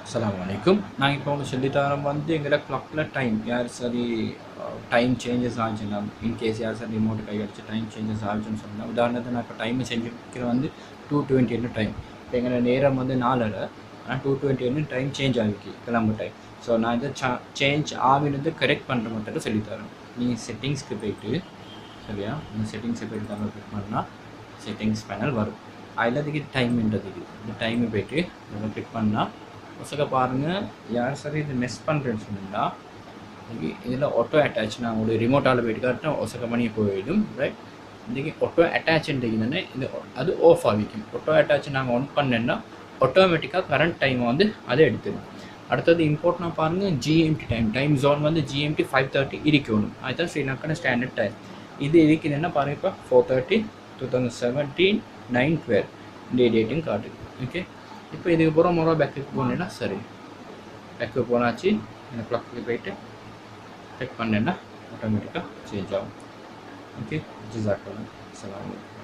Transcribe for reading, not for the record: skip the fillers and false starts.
அஸ்ஸலாமு அலைக்கும். நான் இப்போ உங்களுக்கு சொல்லித்தரேன் வந்து எங்களோட க்ளாக்கில் டைம் யார் சரி டைம் சேஞ்சஸ் ஆச்சுன்னா இன்கேஸ் யார் சரி ரிமோட் கை அடிச்சு டைம் சேஞ்சஸ் ஆச்சுன்னு சொன்னால் உதாரணத்துக்கு நான் இப்போ டைம் செஞ்சுருக்கிறேன் வந்து 2:20 டைம். இப்போ எங்களோட நேரம் வந்து 4:30 ஆனால் 2:20 டைம் சேஞ்ச் ஆகிருக்கு கிளம்பு டைம். ஸோ நான் இதை சேஞ்ச் ஆகினது கரெக்ட் பண்ணுற மட்டும் சொல்லித்தரேன். நீ செட்டிங்ஸ்க்கு போய்ட்டு சரியா இந்த செட்டிங்ஸை போய்ட்டு நம்ம கிளிக் பண்ணால் செட்டிங்ஸ் பேனல் வரும். அதில் அதுக்கு டைம்ன்றதுக்கு இந்த டைமை போய்ட்டு நம்ம கிளிக் பண்ணால் ஒசக்க பாருங்கள் யார் சரி இது மிஸ் பண்ணுறேன்னு சொன்னால் இதில் ஆட்டோ அட்டாச் நான் உங்களுக்கு ரிமோட்டால் போய்ட்டு காட்டினா ஒசக்க பண்ணி போயிடும். ரைட், இன்றைக்கி ஆட்டோ அட்டாச்சுன்றீங்கன்னு இது அது ஆஃப் ஆகிக்கும். ஆட்டோ அட்டாச் நாங்கள் ஆன் பண்ணேன்னா ஆட்டோமேட்டிக்காக கரண்ட் டைமை வந்து அதை எடுத்துடும். அடுத்தது இம்பார்ட்டனாக பாருங்கள் ஜிஎம்டி டைம் ஜோன் வந்து ஜிஎம்டி 5:30 இருக்கணும். அதுதான் ஸ்ரீலங்கான ஸ்டாண்டர்ட் டைம். இது இருக்குதுன்னா பாருங்கள் இப்போ 4:30 2017 9/12 இந்த டேட்டும் காட்டுது. ஓகே, இப்போ இதுக்கு போகிற முறை பேக்குக்கு போனேன்னா சரி பேக்கு போனாச்சு. இந்த க்ளாக்கு போய்ட்டு செக் பண்ணேன்னா ஆட்டோமேட்டிக்காக சேஞ்ச் ஆகும். ஓகே, ஜிசாக்கலாம். அஸ்ஸலாமு அலைக்கும்.